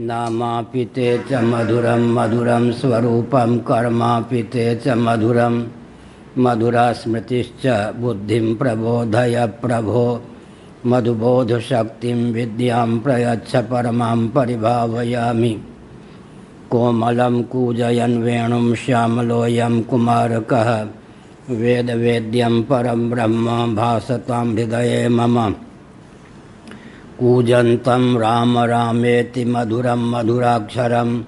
नामापिते च मधुरं मधुरं स्वरूपं कर्मापिते च मधुरं मधुरा स्मृतिश्च बुद्धिं प्रबोधय प्रभो मधुबोधशक्तिं विद्यां प्रयच्छ परमां परिभावयामि। कोमलं कूजयन् वेणुं श्यामलोऽयं कुमारकः वेदवेद्यं परं ब्रह्म भासतां हृदये मम। कूजन्तं राम रामेति मधुरं मधुराक्षरम्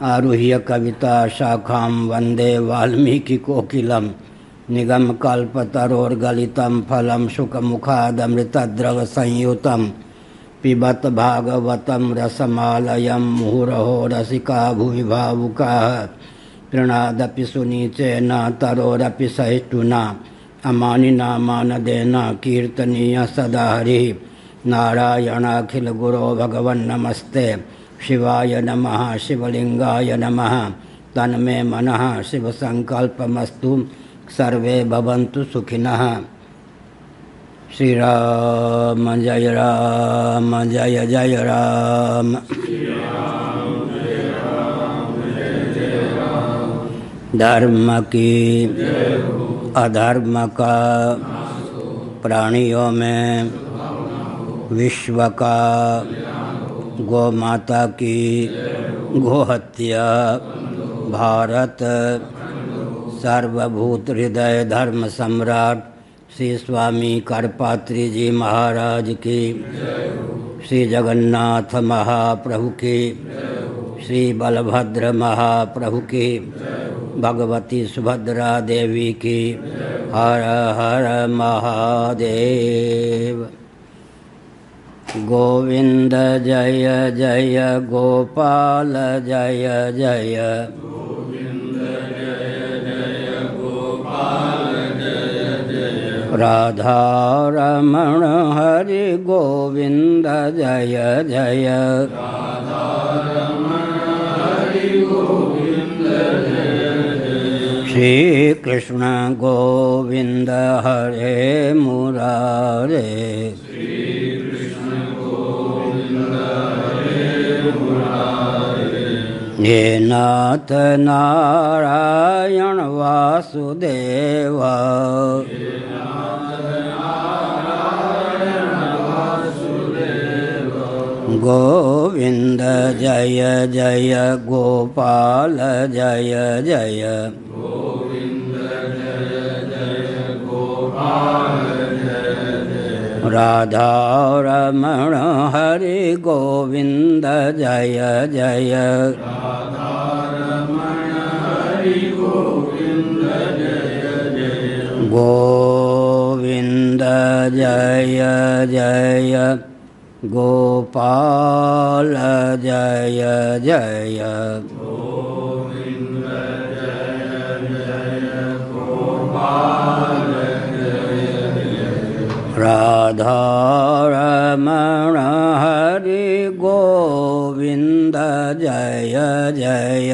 आरुह्य कविताशाखां वन्दे वाल्मीकिकोकिलं निगमकल्पतरोर्गलितं फलं शुकमुखादमृतद्रवसंयुतं पिबत भागवतं रसमालयं मुहुरहो रसिका भुवि भावुकाः तृणादपि सुनीचेन तरोरपि सहिष्णुना अमानिना मानदेन कीर्तनीय सदा हरिः। नारायणाखिल गुरो भगवन् नमस्ते शिवाय नमः शिवलिंगाय नमः तन्मे मनः शिव संकल्पमस्तु सर्वे भवन्तु सुखिनः। श्री राम जय जय राम। धर्म की अधर्म का प्राणियों में विश्व का गौ माता की गोहत्या भारत सर्वभूत हृदय धर्म सम्राट श्री स्वामी करपात्री जी महाराज की, श्री जगन्नाथ महाप्रभु की, श्री बलभद्र महाप्रभु की, भगवती सुभद्रा देवी की। हर हर महादेव। गोविंद जय जय गोपाल जय जय गोविंद जय जय गोपाल जय जय राधा रमण हरि गोविंद जय जय राधा रमण हरि गोविंद जय जय श्री कृष्ण गोविंद हरे मुरारे हे नाथ नारायण वासुदेव गोविंद जय जय गोपाल जय जय गोविंद जय जय गोपाल जय जय राधा रमण हरि गोविंद जय जय गोविंद जय जय गोपाल जय जय गोविंद जय जय गोपाल जय जय राधा रमण हरि गोविंद जय जय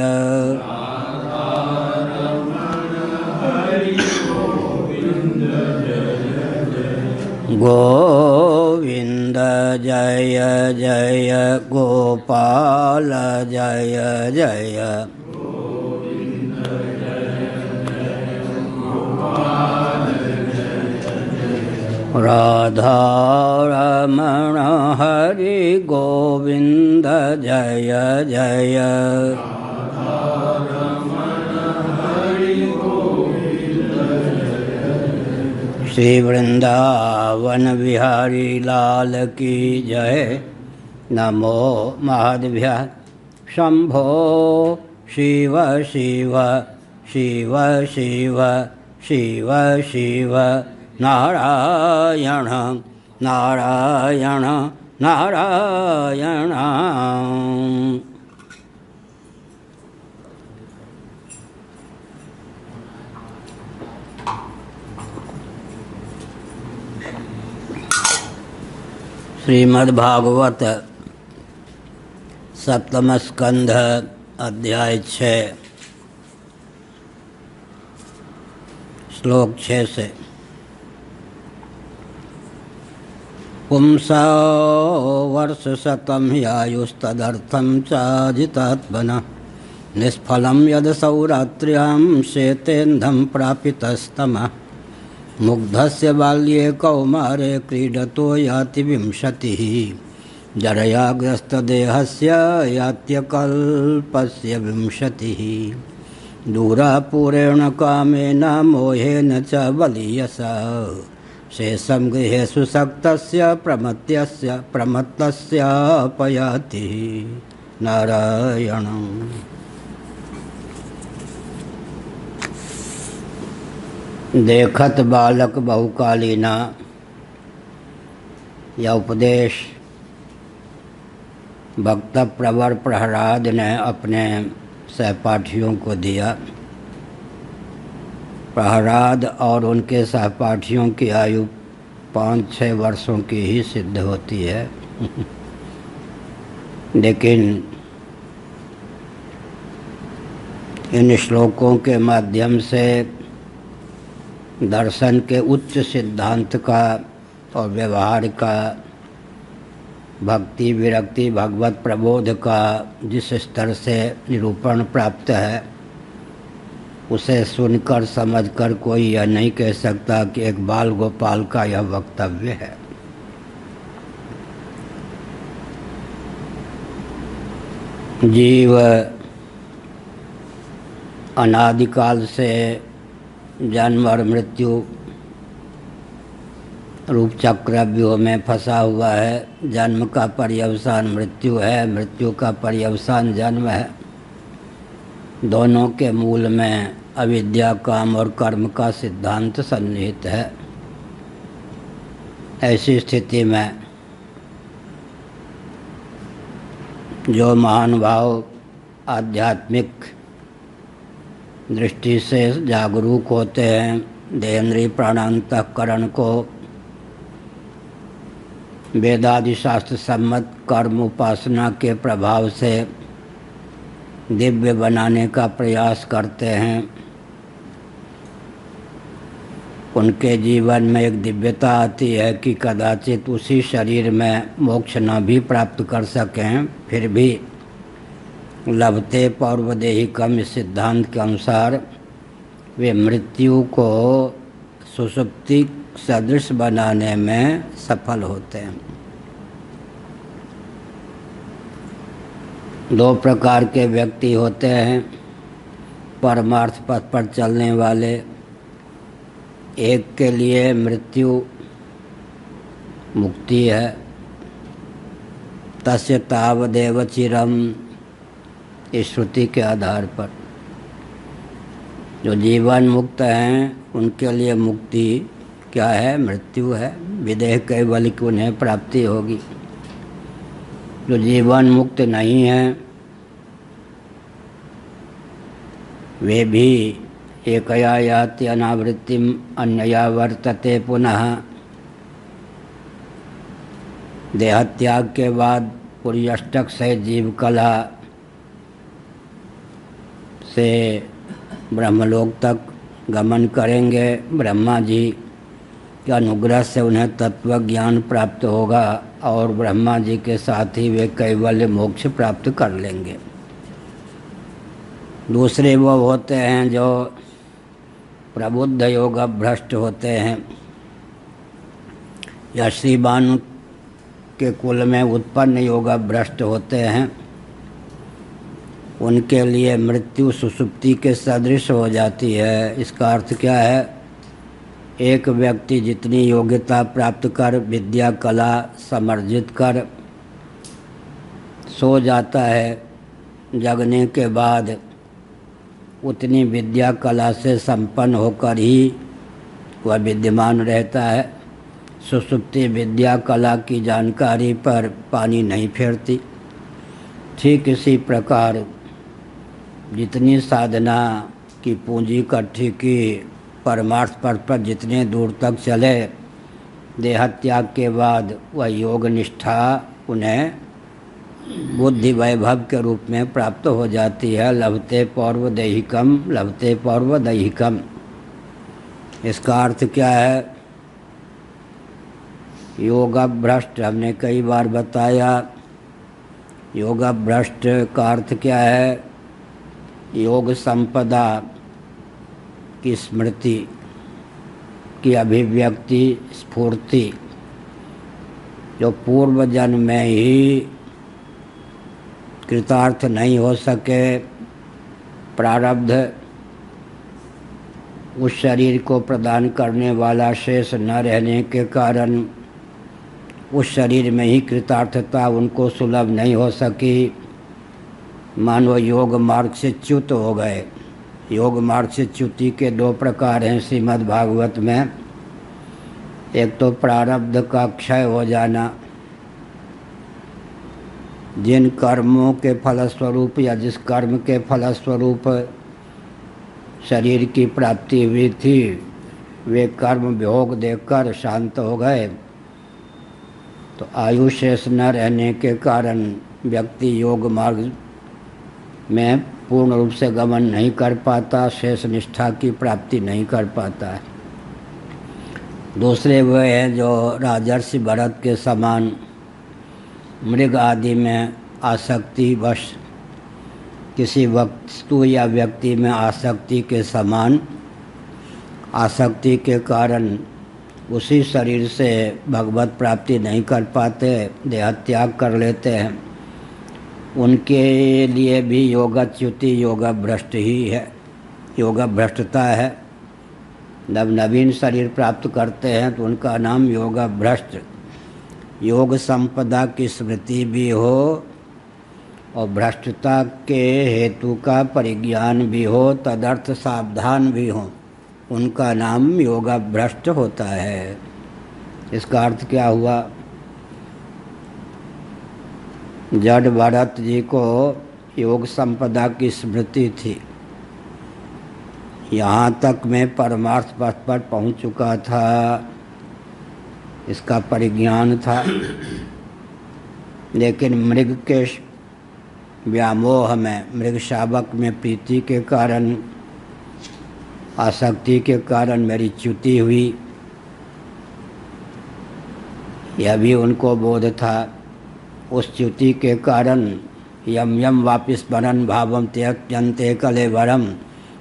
गोविंद जय जय गोपाल जय जय गोविंद जय जय गोपाल जय जय राधा रमण हरि गोविंद जय जय श्री वृंदावन बिहारी लाल की जय। नमो महादेव्याः। शंभो शिव शिव शिव शिव शिव शिव नारायण नारायण नारायण। श्रीमद्भागवत सप्तम स्कंध अध्याय 6 श्लोक 6 से। पुंसा वर्षशतं ह्यायुस्तदर्थं चाजितात्मनः निष्फलं यद् सौरात्र्यां शेतेन्धं प्रापितस्तमः मुग्धस्य बाल्ये कौमारे क्रीडतो याति विंशतिः जरयाग्रस्तदेहस्य यात्यकल्पस्य विंशतिः दूरापूरेण कामेन मोहेन च बलीयसा शेषं गृहेषु सक्तस्य प्रमत्तस्यापयाति नारायणम्। देखत बालक बहुकालीना, यह उपदेश भक्त प्रवर प्रहलाद ने अपने सहपाठियों को दिया। प्रहलाद और उनके सहपाठियों की आयु 5-6 वर्षों की ही सिद्ध होती है लेकिन इन श्लोकों के माध्यम से दर्शन के उच्च सिद्धांत का और व्यवहार का, भक्ति विरक्ति भगवत प्रबोध का जिस स्तर से निरूपण प्राप्त है, उसे सुनकर समझकर कोई यह नहीं कह सकता कि एक बाल गोपाल का यह वक्तव्य है। जीव अनादिकाल से जन्म और मृत्यु रूप चक्रव्यूह में फंसा हुआ है। जन्म का पर्यवसान मृत्यु है, मृत्यु का पर्यवसान जन्म है। दोनों के मूल में अविद्या, काम और कर्म का सिद्धांत सन्निहित है। ऐसी स्थिति में जो महानुभाव आध्यात्मिक दृष्टि से जागरूक होते हैं, देहेंद्रिय प्राणांतःकरण को वेदादि शास्त्र सम्मत कर्म उपासना के प्रभाव से दिव्य बनाने का प्रयास करते हैं, उनके जीवन में एक दिव्यता आती है कि कदाचित उसी शरीर में मोक्ष न भी प्राप्त कर सकें, फिर भी लभते पौर्वदेहिकम इस सिद्धांत के अनुसार वे मृत्यु को सुषुप्ति सदृश बनाने में सफल होते हैं। 2 प्रकार के व्यक्ति होते हैं परमार्थ पथ पर चलने वाले। एक के लिए मृत्यु मुक्ति है, तस्य तावदेव चिरम, इस श्रुति के आधार पर। जो जीवन मुक्त हैं उनके लिए मुक्ति क्या है? मृत्यु है। विदेह कैवल्य की उन्हें प्राप्ति होगी। जो जीवन मुक्त नहीं है वे भी एकया याति अनावृत्तिम अन्यया वर्तते पुनः। देहत्याग के बाद पूरी अष्टक से जीव कला से ब्रह्मलोक तक गमन करेंगे। ब्रह्मा जी के अनुग्रह से उन्हें तत्व ज्ञान प्राप्त होगा और ब्रह्मा जी के साथ ही वे कैवल्य मोक्ष प्राप्त कर लेंगे। दूसरे वो होते हैं जो प्रबुद्ध योग भ्रष्ट होते हैं या श्रीबानु के कुल में उत्पन्न योग भ्रष्ट होते हैं। उनके लिए मृत्यु सुषुप्ति के सदृश हो जाती है। इसका अर्थ क्या है? एक व्यक्ति जितनी योग्यता प्राप्त कर, विद्या कला समर्जित कर सो जाता है, जगने के बाद उतनी विद्या कला से संपन्न होकर ही वह विद्यमान रहता है। सुषुप्ति विद्या कला की जानकारी पर पानी नहीं फेरती। ठीक इसी प्रकार जितनी साधना की पूंजी इकट्ठी की, परमार्थ पथ पर जितने दूर तक चले, देहत्याग के बाद वह योग निष्ठा उन्हें बुद्धि वैभव के रूप में प्राप्त हो जाती है। लभते पौर्वदैहिकम, लभते पौर्वदैहिकम। इसका अर्थ क्या है? योगभ्रष्ट हमने कई बार बताया। योगभ्रष्ट का अर्थ क्या है? योग संपदा की स्मृति की अभिव्यक्ति, स्फूर्ति, जो पूर्व जन्म में ही कृतार्थ नहीं हो सके, प्रारब्ध उस शरीर को प्रदान करने वाला शेष न रहने के कारण उस शरीर में ही कृतार्थता उनको सुलभ नहीं हो सकी। मानो योग मार्ग से च्युत हो गए। योग मार्ग से च्युति के दो प्रकार हैं श्रीमद् भागवत में। एक तो प्रारब्ध का क्षय हो जाना, जिन कर्मों के फलस्वरूप या जिस कर्म के फलस्वरूप शरीर की प्राप्ति हुई थी, वे कर्म भोग देकर शांत हो गए, तो आयु शेष न रहने के कारण व्यक्ति योग मार्ग में पूर्ण रूप से गमन नहीं कर पाता, शेष निष्ठा की प्राप्ति नहीं कर पाता है। दूसरे वे हैं जो राजर्षि भरत के समान मृग आदि में आसक्तिवश, किसी वस्तु या व्यक्ति में आसक्ति के समान आसक्ति के कारण उसी शरीर से भगवत प्राप्ति नहीं कर पाते, देहत्याग कर लेते हैं। उनके लिए भी योगच्युति योगभ्रष्ट ही है, योगभ्रष्टता है। जब नवीन शरीर प्राप्त करते हैं तो उनका नाम योगभ्रष्ट। योग संपदा की स्मृति भी हो और भ्रष्टता के हेतु का परिज्ञान भी हो, तदर्थ सावधान भी हो, उनका नाम योगभ्रष्ट होता है। इसका अर्थ क्या हुआ? जड़ भरत जी को योग संपदा की स्मृति थी, यहाँ तक मैं परमार्थ पथ पर पहुँच चुका था, इसका परिज्ञान था। लेकिन मृग के व्यामोह में, मृग शावक में प्रीति के कारण, आसक्ति के कारण मेरी च्युति हुई, यह भी उनको बोध था। उस च्युति के कारण यम यम वापिस वरन भावम त्यक्यन्ते कलेवरम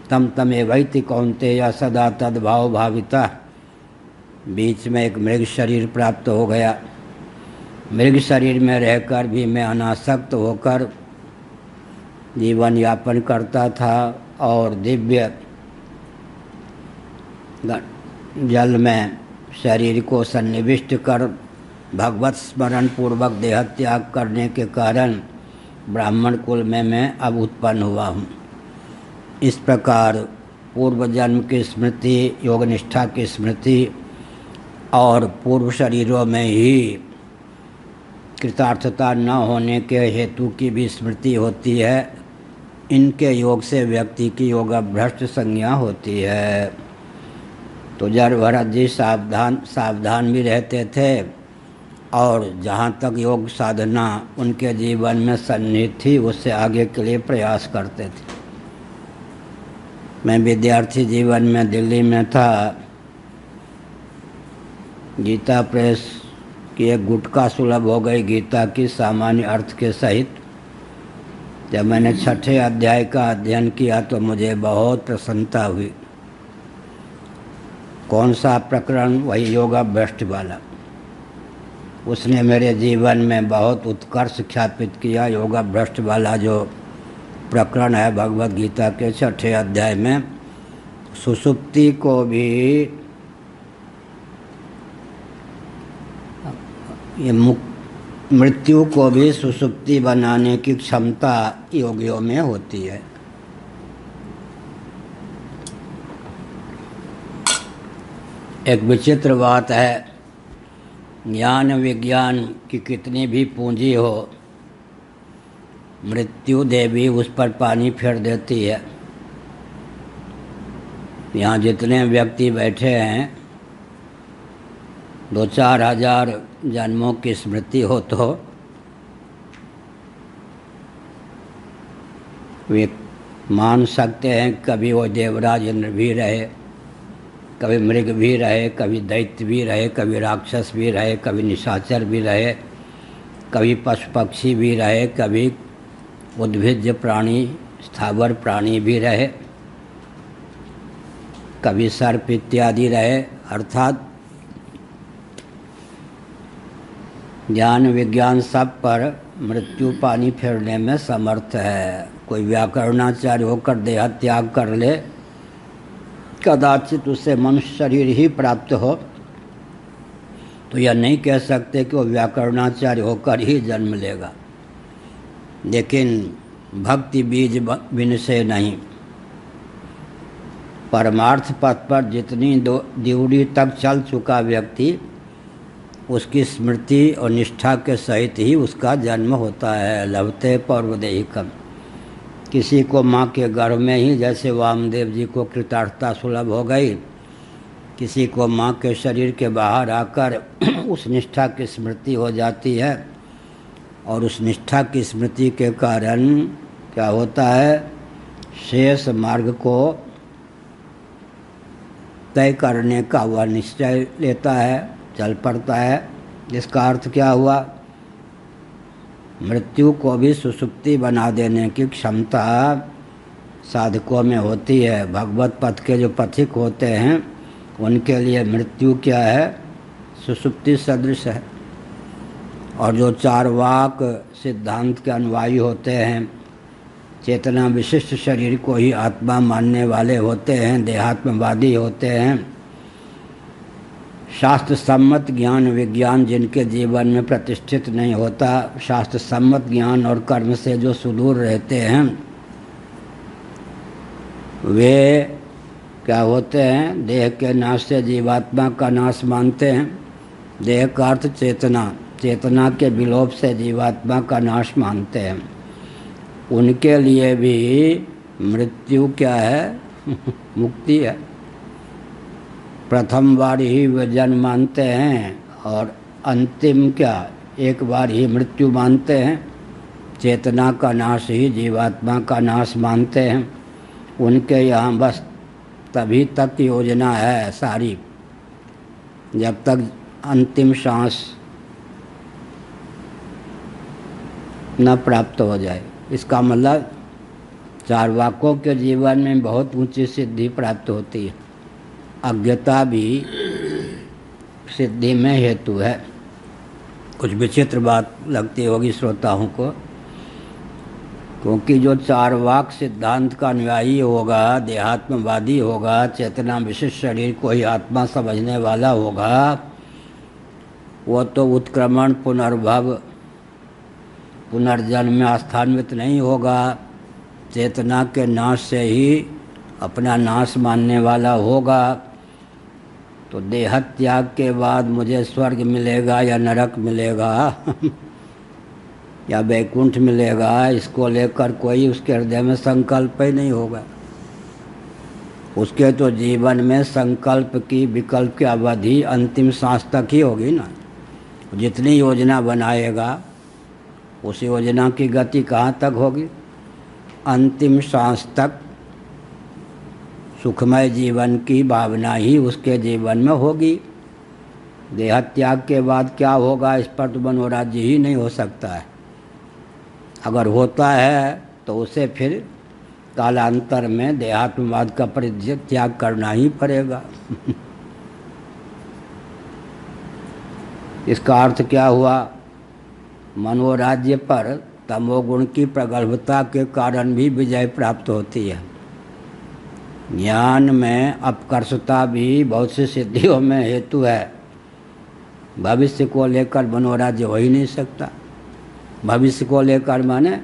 तम तमेवैति कौन्तेय सदा तद्भाव भाविता। बीच में एक मृग शरीर प्राप्त हो गया। मृग शरीर में रहकर भी मैं अनासक्त होकर जीवन यापन करता था और दिव्य जल में शरीर को सन्निविष्ट कर भगवत स्मरण पूर्वक देह त्याग करने के कारण ब्राह्मण कुल में मैं अब उत्पन्न हुआ हूँ। इस प्रकार पूर्व जन्म की स्मृति, योग निष्ठा की स्मृति और पूर्व शरीरों में ही कृतार्थता न होने के हेतु की भी स्मृति होती है। इनके योग से व्यक्ति की योगभ्रष्ट संज्ञा होती है। तो जड़ भरत जी सावधान भी रहते थे और जहाँ तक योग साधना उनके जीवन में सन्निहित थी उससे आगे के लिए प्रयास करते थे। मैं विद्यार्थी जीवन में दिल्ली में था। गीता प्रेस की एक गुटका सुलभ हो गई गीता की सामान्य अर्थ के सहित। जब मैंने 6ठे अध्याय का अध्ययन किया तो मुझे बहुत प्रसन्नता हुई। कौन सा प्रकरण? वही योगभ्रष्ट वाला। उसने मेरे जीवन में बहुत उत्कर्ष ख्यापित किया। योगभ्रष्ट वाला जो प्रकरण है भगवद गीता के 6ठे अध्याय में, सुषुप्ति को भी ये मृत्यु को भी सुषुप्ति बनाने की क्षमता योगियों में होती है। एक विचित्र बात है, ज्ञान विज्ञान की कितनी भी पूंजी हो, मृत्यु देवी उस पर पानी फेर देती है। यहाँ जितने व्यक्ति बैठे हैं 2-4 हजार जन्मों की स्मृति हो तो वे मान सकते हैं कभी वो देवराज इंद्र भी रहे। कभी मृग भी रहे, कभी दैत्य भी रहे, कभी राक्षस भी रहे, कभी निशाचर भी रहे, कभी पशु पक्षी भी रहे, कभी उद्भिज्ज प्राणी स्थावर प्राणी भी रहे, कभी सर्प इत्यादि रहे। अर्थात ज्ञान विज्ञान सब पर मृत्यु पानी फेरने में समर्थ है। कोई व्याकरणाचार्य होकर देह त्याग कर ले, कदाचित उसे मनुष्य शरीर ही प्राप्त हो, तो यह नहीं कह सकते कि वो व्याकरणाचार्य होकर ही जन्म लेगा। लेकिन भक्ति बीज बिन से नहीं, परमार्थ पथ पर जितनी दूरी तक चल चुका व्यक्ति, उसकी स्मृति और निष्ठा के सहित ही उसका जन्म होता है। लभते पौर्वदेहिकम, किसी को माँ के गर्भ में ही, जैसे वामदेव जी को कृतार्थता सुलभ हो गई, किसी को माँ के शरीर के बाहर आकर उस निष्ठा की स्मृति हो जाती है, और उस निष्ठा की स्मृति के कारण क्या होता है, शेष मार्ग को तय करने का वह निश्चय लेता है, चल पड़ता है। इसका अर्थ क्या हुआ, मृत्यु को भी सुसुप्ति बना देने की क्षमता साधकों में होती है। भगवत पथ के जो पथिक होते हैं उनके लिए मृत्यु क्या है, सुसुप्ति सदृश है। और जो चारवाक सिद्धांत के अनुयायी होते हैं, चेतना विशिष्ट शरीर को ही आत्मा मानने वाले होते हैं, देहात्मवादी होते हैं, शास्त्र सम्मत ज्ञान विज्ञान जिनके जीवन में प्रतिष्ठित नहीं होता, शास्त्र सम्मत ज्ञान और कर्म से जो सुदूर रहते हैं, वे क्या होते हैं, देह के नाश से जीवात्मा का नाश मानते हैं। देह का अर्थ चेतना, चेतना के विलोप से जीवात्मा का नाश मानते हैं। उनके लिए भी मृत्यु क्या है मुक्ति है। प्रथम बार ही वे जन्म मानते हैं और अंतिम क्या, एक बार ही मृत्यु मानते हैं। चेतना का नाश ही जीवात्मा का नाश मानते हैं। उनके यहाँ बस तभी तक योजना है सारी, जब तक अंतिम सांस न प्राप्त हो जाए। इसका मतलब चारवाकों के जीवन में बहुत ऊंची सिद्धि प्राप्त होती है। अज्ञता भी सिद्धि में हेतु है। कुछ विचित्र बात लगती होगी श्रोताओं को, क्योंकि जो चारवाक सिद्धांत का अनुयायी होगा, देहात्मवादी होगा, चेतना विशिष्ट शरीर को ही आत्मा समझने वाला होगा, वो तो उत्क्रमण पुनर्भव पुनर्जन्म में स्थान्वित नहीं होगा। चेतना के नाश से ही अपना नाश मानने वाला होगा। तो देह त्याग के बाद मुझे स्वर्ग मिलेगा या नरक मिलेगा या वैकुंठ मिलेगा, इसको लेकर कोई उसके हृदय में संकल्प ही नहीं होगा। उसके तो जीवन में संकल्प की विकल्प की अवधि अंतिम सांस तक ही होगी ना। जितनी योजना बनाएगा उस योजना की गति कहाँ तक होगी, अंतिम सांस तक सुखमय जीवन की भावना ही उसके जीवन में होगी। देह त्याग के बाद क्या होगा, इस पर तो मनोराज्य ही नहीं हो सकता है। अगर होता है तो उसे फिर कालांतर में देहात्मवाद का परित्याग करना ही पड़ेगा इसका अर्थ क्या हुआ, मनोराज्य पर तमोगुण की प्रगल्भता के कारण भी विजय प्राप्त होती है। ज्ञान में अपकर्षता भी बहुत सी सिद्धियों में हेतु है। भविष्य को लेकर मनोराज्य हो ही नहीं सकता। भविष्य को लेकर माने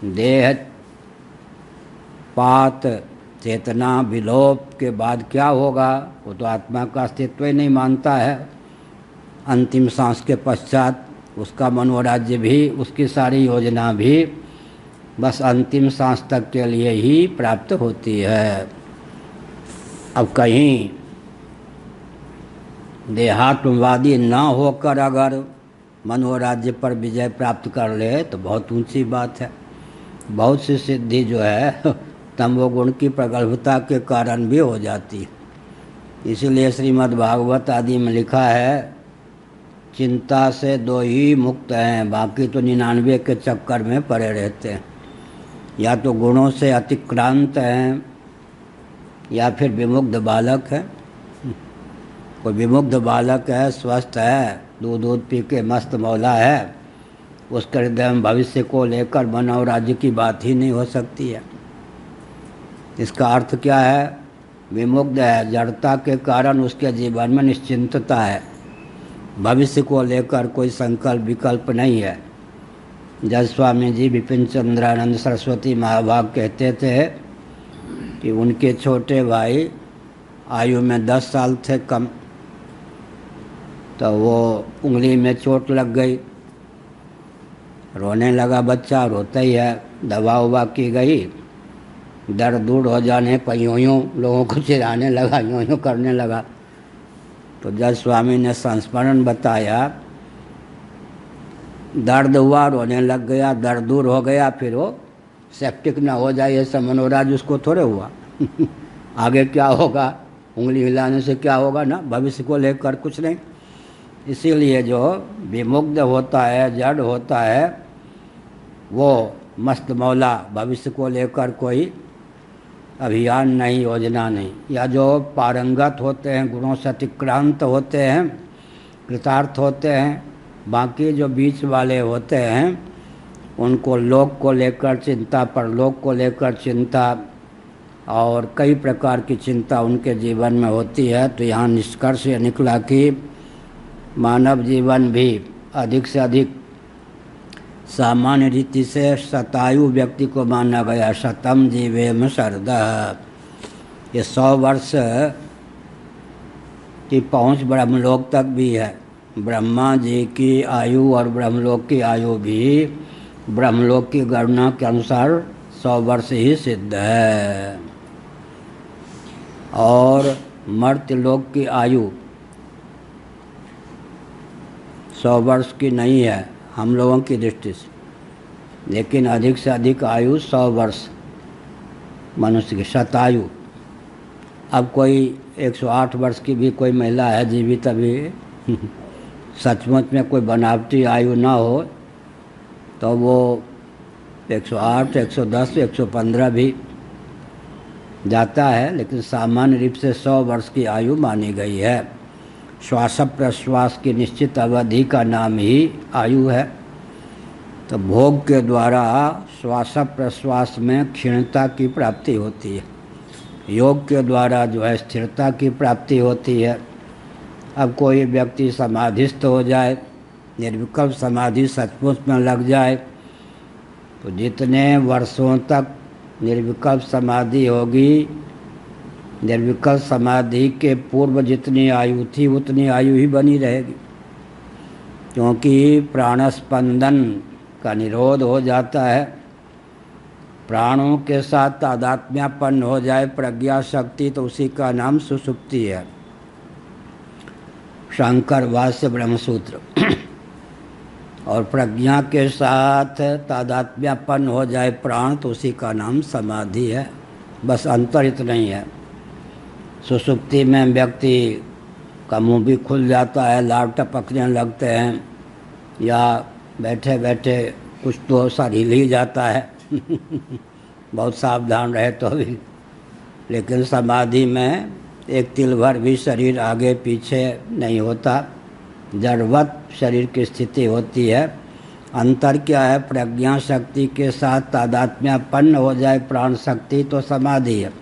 देह पात चेतना विलोप के बाद क्या होगा, वो तो आत्मा का अस्तित्व ही नहीं मानता है। अंतिम सांस के पश्चात उसका मनोराज्य भी, उसकी सारी योजना भी बस अंतिम सांस तक के लिए ही प्राप्त होती है। अब कहीं देहात्मवादी न होकर अगर मनोराज्य पर विजय प्राप्त कर ले तो बहुत ऊंची बात है। बहुत सी सिद्धि जो है तमोगुण की प्रगल्भता के कारण भी हो जाती है। इसीलिए श्रीमद् भागवत आदि में लिखा है, चिंता से दो ही मुक्त हैं, बाकी तो 99 के चक्कर में पड़े रहते हैं। या तो गुणों से अतिक्रांत हैं या फिर विमुग्ध बालक है। कोई विमुग्ध बालक है, स्वस्थ है, दूध पी के मस्त मौला है, उसके हृदय में भविष्य को लेकर मन और राज्य की बात ही नहीं हो सकती है। इसका अर्थ क्या है? विमुग्ध है, जड़ता के कारण उसके जीवन में निश्चिंतता है, भविष्य को लेकर कोई संकल्प विकल्प नहीं है। जब स्वामी जी विपिन चंद्रानंद सरस्वती महाभाग कहते थे कि उनके छोटे भाई आयु में 10 साल थे कम, तो वो उंगली में चोट लग गई, रोने लगा बच्चा, रोता ही है, दवा उवा की गई, दर्द दूर हो जाने पर यूँ लोगों को चिढ़ाने लगा, यूँ करने लगा। तो जब स्वामी ने संस्मरण बताया, दर्द हुआ, रोने लग गया, दर्द दूर हो गया, फिर वो सेप्टिक ना हो जाए ये सब मनोराज उसको थोड़े हुआ। आगे क्या होगा, उंगली हिलाने से क्या होगा ना, भविष्य को लेकर कुछ नहीं। इसीलिए जो विमुग्ध होता है, जड़ होता है, वो मस्त मौला, भविष्य को लेकर कोई अभियान नहीं, योजना नहीं। या जो पारंगत होते हैं, गुणों से अतिक्रांत होते हैं, कृतार्थ होते हैं, बाकी जो बीच वाले होते हैं उनको लोक को लेकर चिंता, परलोक को लेकर चिंता और कई प्रकार की चिंता उनके जीवन में होती है। तो यहाँ निष्कर्ष ये निकला कि मानव जीवन भी अधिक से अधिक सामान्य रीति से शतायु व्यक्ति को माना गया। शतम जीवेम शरदः, ये 100 वर्ष की पहुँच ब्रह्मलोक तक भी है। ब्रह्मा जी की आयु और ब्रह्मलोक की आयु भी ब्रह्मलोक की गणना के अनुसार 100 वर्ष ही सिद्ध है, और मर्त्यलोक की आयु 100 वर्ष की नहीं है हम लोगों की दृष्टि से, लेकिन अधिक से अधिक आयु 100 वर्ष मनुष्य की, शतायु। अब कोई 108 वर्ष की भी कोई महिला है जीवित अभी, सचमुच में कोई बनावटी आयु ना हो तो वो 108, 110, 115 भी जाता है, लेकिन सामान्य रूप से 100 वर्ष की आयु मानी गई है। श्वास प्रश्वास की निश्चित अवधि का नाम ही आयु है। तो भोग के द्वारा श्वास प्रश्वास में क्षीणता की प्राप्ति होती है, योग के द्वारा जो है स्थिरता की प्राप्ति होती है। अब कोई व्यक्ति समाधिस्थ हो जाए, निर्विकल्प समाधि सचमुच में लग जाए, तो जितने वर्षों तक निर्विकल्प समाधि होगी, निर्विकल्प समाधि के पूर्व जितनी आयु थी उतनी आयु ही बनी रहेगी, क्योंकि प्राणस्पंदन का निरोध हो जाता है। प्राणों के साथ तादात्म्यपन्न हो जाए प्रज्ञा शक्ति, तो उसी का नाम सुषुप्ति है। शंकर भाष्य ब्रह्मसूत्र। और प्रज्ञा के साथ तादात्म्यपन्न हो जाए प्राण, तो उसी का नाम समाधि है। बस अंतर इतना ही है। सुषुप्ति में व्यक्ति का मुंह भी खुल जाता है, लार टपकने लगते हैं, या बैठे बैठे कुछ तो सर हिल ही जाता है बहुत सावधान रहे तो भी। लेकिन समाधि में एक तिल भर भी शरीर आगे पीछे नहीं होता, जड़वत शरीर की स्थिति होती है। अंतर क्या है? प्रज्ञा शक्ति के साथ तादात्म्यपन्न हो जाए प्राण शक्ति, तो समाधि है।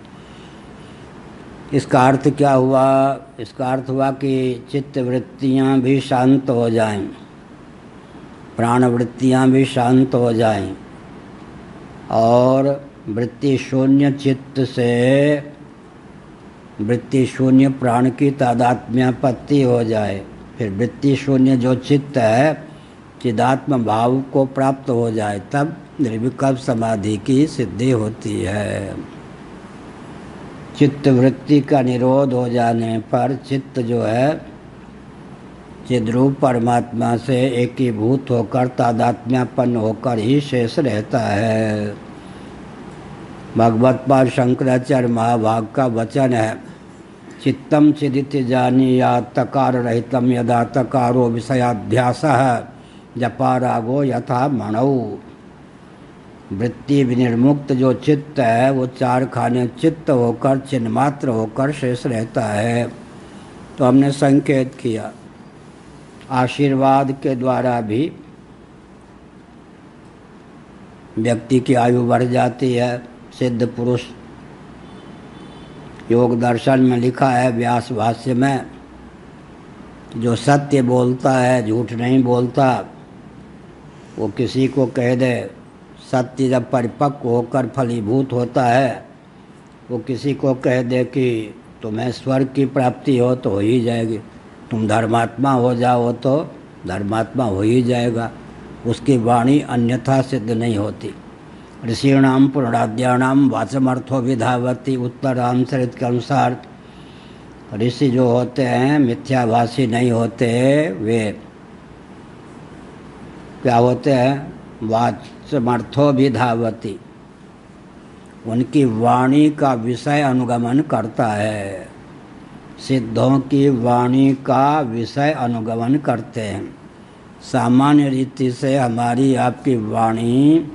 इसका अर्थ क्या हुआ? इसका अर्थ हुआ कि चित्त वृत्तियाँ भी शांत हो जाएं, प्राण वृत्तियाँ भी शांत हो जाएं, और वृत्ति शून्य चित्त से वृत्ति शून्य प्राण की तादात्म्यपत्ति हो जाए। फिर वृत्ति शून्य जो चित्त है, चिदात्म भाव को प्राप्त हो जाए, तब निर्विकल्प समाधि की सिद्धि होती है। चित्त वृत्ति का निरोध हो जाने पर चित्त जो है चिद्रूप परमात्मा से एकीभूत होकर तादात्म्यपन्न होकर ही शेष रहता है। भगवत पाद शंकराचार्य महाभाग का वचन है चित्तम चिदिति जानीयात् तकार रहितम यदा तकारो विषयाध्यासः जपा रागो यथा मणौ। वृत्ति विनिर्मुक्त जो चित्त है वो चार खाने चित्त होकर चिन्मात्र होकर शेष रहता है। तो हमने संकेत किया आशीर्वाद के द्वारा भी व्यक्ति की आयु बढ़ जाती है। सिद्ध पुरुष योग दर्शन में लिखा है व्यास भाष्य में, जो सत्य बोलता है झूठ नहीं बोलता, वो किसी को कह दे, सत्य जब परिपक्व होकर फलीभूत होता है वो किसी को कह दे कि तुम्हें स्वर्ग की प्राप्ति हो तो हो ही जाएगी, तुम धर्मात्मा हो जाओ तो धर्मात्मा हो ही जाएगा, उसकी वाणी अन्यथा सिद्ध नहीं होती। ऋषीणाम पुराणाद्यानाम वाचमर्थो विधावती। उत्तर रामचरित के अनुसार ऋषि जो होते हैं मिथ्याभाषी नहीं होते, वे क्या होते हैं, वाचमर्थो विधावती, उनकी वाणी का विषय अनुगमन करता है। सिद्धों की वाणी का विषय अनुगमन करते हैं। सामान्य रीति से हमारी आपकी वाणी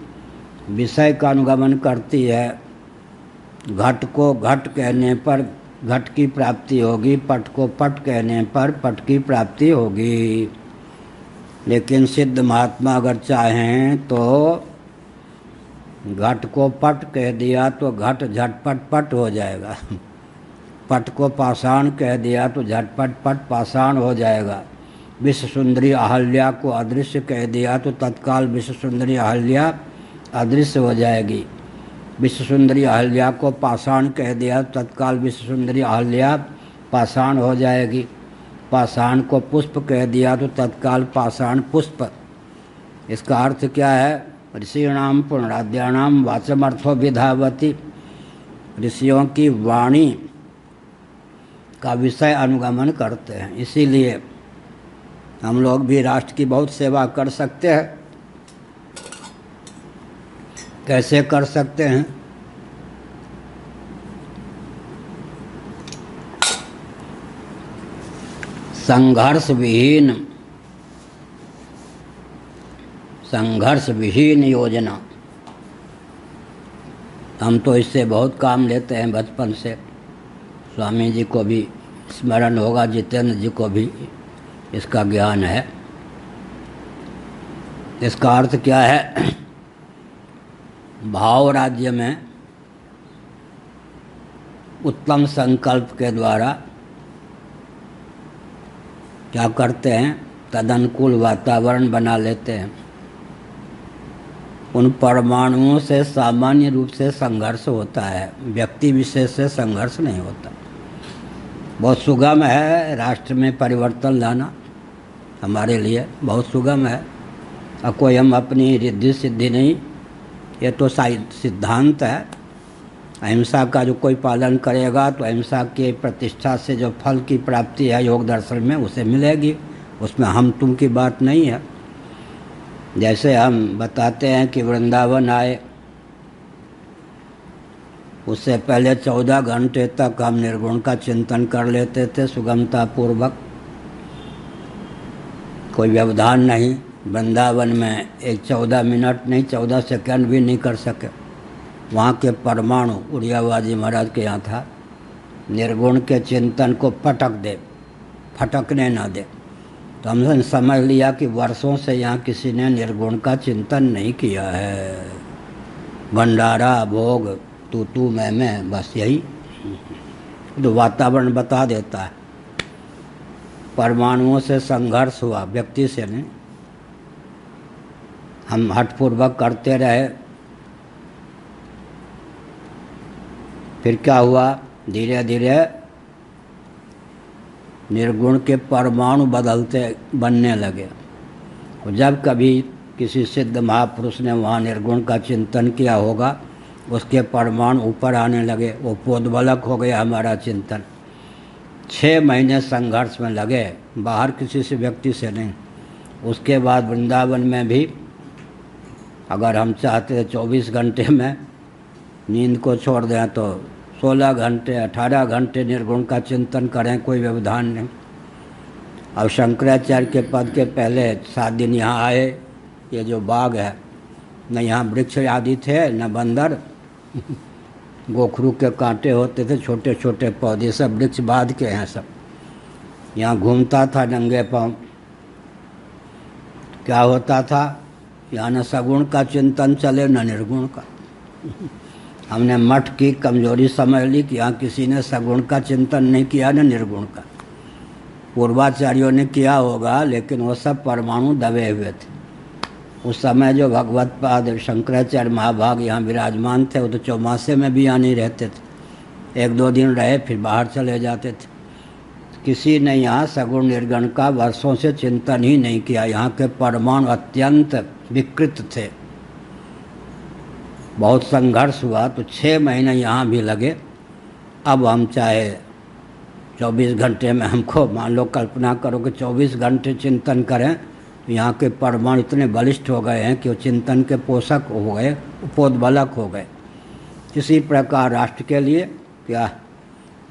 विषय का अनुगमन करती है। घट को घट कहने पर घट की प्राप्ति होगी, पट को पट कहने पर पट की प्राप्ति होगी। लेकिन सिद्ध महात्मा अगर चाहें तो घट को पट कह दिया तो घट झटपट पट हो जाएगा, पट को पाषाण कह दिया तो झटपट पट पाषाण हो जाएगा। विश्व सुंदरी अहल्या को अदृश्य कह दिया तो तत्काल विश्व सुंदरी अहल्या अदृश्य हो जाएगी। विश्व सुंदरी अहल्या को पाषाण कह दिया तो तत्काल विश्व सुंदरी अहल्या पाषाण हो जाएगी। पाषाण को पुष्प कह दिया तो तत्काल पाषाण पुष्प। इसका अर्थ क्या है, ऋषीणाम पुराणाद्यानाम वाचमर्थो विधावती, ऋषियों की वाणी का विषय अनुगमन करते हैं। इसीलिए हम लोग भी राष्ट्र की बहुत सेवा कर सकते हैं। कैसे कर सकते हैं, संघर्ष विहीन योजना। हम तो इससे बहुत काम लेते हैं बचपन से। स्वामी जी को भी स्मरण होगा, जितेंद्र जी को भी इसका ज्ञान है। इसका अर्थ क्या है, भाव राज्य में उत्तम संकल्प के द्वारा क्या करते हैं, तदनुकूल वातावरण बना लेते हैं। उन परमाणुओं से सामान्य रूप से संघर्ष होता है, व्यक्ति विशेष से संघर्ष नहीं होता। बहुत सुगम है राष्ट्र में परिवर्तन लाना, हमारे लिए बहुत सुगम है। और कोई हम अपनी रिद्धि सिद्धि नहीं, ये तो सिद्धांत है। अहिंसा का जो कोई पालन करेगा तो अहिंसा के प्रतिष्ठा से जो फल की प्राप्ति है योग दर्शन में उसे मिलेगी, उसमें हम तुम की बात नहीं है। जैसे हम बताते हैं कि वृंदावन आए, उससे पहले 14 घंटे तक हम निर्गुण का चिंतन कर लेते थे सुगमता पूर्वक, कोई व्यवधान नहीं। वृंदावन में एक 14 मिनट नहीं 14 सेकंड भी नहीं कर सके। वहाँ के परमाणु उड़ियाबाजी महाराज के यहाँ था, निर्गुण के चिंतन को फटकने ना दे। तो हमने समझ लिया कि वर्षों से यहाँ किसी ने निर्गुण का चिंतन नहीं किया है। भंडारा भोग तू मैं, बस यही तो वातावरण बता देता है। परमाणुओं से संघर्ष हुआ, व्यक्ति से नहीं। हम हठपूर्वक करते रहे, फिर क्या हुआ, धीरे धीरे निर्गुण के परमाणु बनने लगे। और जब कभी किसी सिद्ध महापुरुष ने वहाँ निर्गुण का चिंतन किया होगा, उसके परमाणु ऊपर आने लगे, वो पोद्बलक हो गया हमारा चिंतन। 6 महीने संघर्ष में लगे, बाहर किसी से व्यक्ति से नहीं। उसके बाद वृंदावन में भी अगर हम चाहते 24 घंटे में नींद को छोड़ दें तो 16 घंटे 18 घंटे निर्गुण का चिंतन करें, कोई व्यवधान नहीं। अब शंकराचार्य के पद के पहले 7 दिन यहाँ आए, ये जो बाग है, न यहाँ वृक्ष आदि थे न बंदर गोखरू के कांटे होते थे, छोटे छोटे पौधे, सब वृक्ष बाध के हैं सब। यहाँ घूमता था नंगे पाँव। क्या होता था, यहाँ न सगुण का चिंतन चले न निर्गुण का। हमने मठ की कमजोरी समझ ली कि यहाँ किसी ने सगुण का चिंतन नहीं किया न निर्गुण का। पूर्वाचार्यों ने किया होगा, लेकिन वो सब परमाणु दबे हुए थे। उस समय जो भगवत पाद शंकराचार्य महाभाग यहाँ विराजमान थे, वो तो चौमासे में भी यहाँ नहीं रहते थे। 1-2 दिन रहे फिर बाहर चले जाते थे। किसी ने यहाँ सगुण निर्गुण का वर्षों से चिंतन ही नहीं किया। यहाँ के परमाणु अत्यंत विकृत थे। बहुत संघर्ष हुआ तो 6 महीने यहाँ भी लगे। अब हम चाहे 24 घंटे में, हमको मान लो कल्पना करो कि 24 घंटे चिंतन करें, तो यहाँ के परमाणु इतने बलिष्ठ हो गए हैं कि वो चिंतन के पोषक हो गए, उपोद्बलक हो गए। इसी प्रकार राष्ट्र के लिए क्या,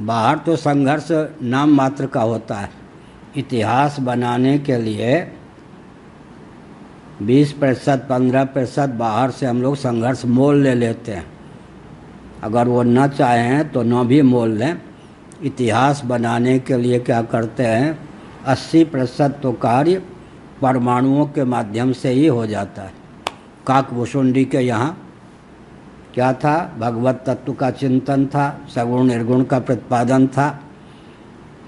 बाहर तो संघर्ष नाम मात्र का होता है। इतिहास बनाने के लिए 20% 15% बाहर से हम लोग संघर्ष मोल ले लेते हैं। अगर वो न चाहें तो न भी मोल लें। इतिहास बनाने के लिए क्या करते हैं, 80% तो कार्य परमाणुओं के माध्यम से ही हो जाता है। काकभूषुंडी के यहाँ क्या था, भगवत तत्व का चिंतन था, सगुण निर्गुण का प्रतिपादन था।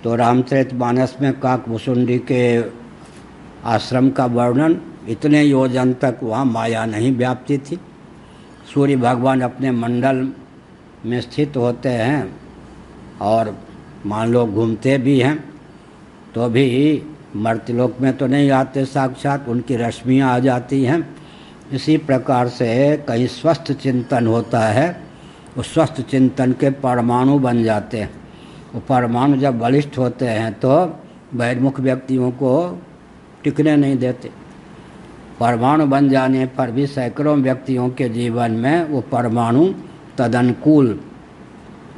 तो रामचरितमानस में काकभूषुंडी के आश्रम का वर्णन, इतने योजन तक वहाँ माया नहीं व्याप्ति थी। सूर्य भगवान अपने मंडल में स्थित होते हैं और मान लो घूमते भी हैं, तो भी मर्त्यलोक में तो नहीं आते साक्षात, उनकी रश्मियाँ आ जाती हैं। इसी प्रकार से कहीं स्वस्थ चिंतन होता है, उस स्वस्थ चिंतन के परमाणु बन जाते हैं। वो परमाणु जब बलिष्ठ होते हैं तो बहिर्मुख व्यक्तियों को टिकने नहीं देते। परमाणु बन जाने पर भी सैकड़ों व्यक्तियों के जीवन में वो परमाणु तदनुकूल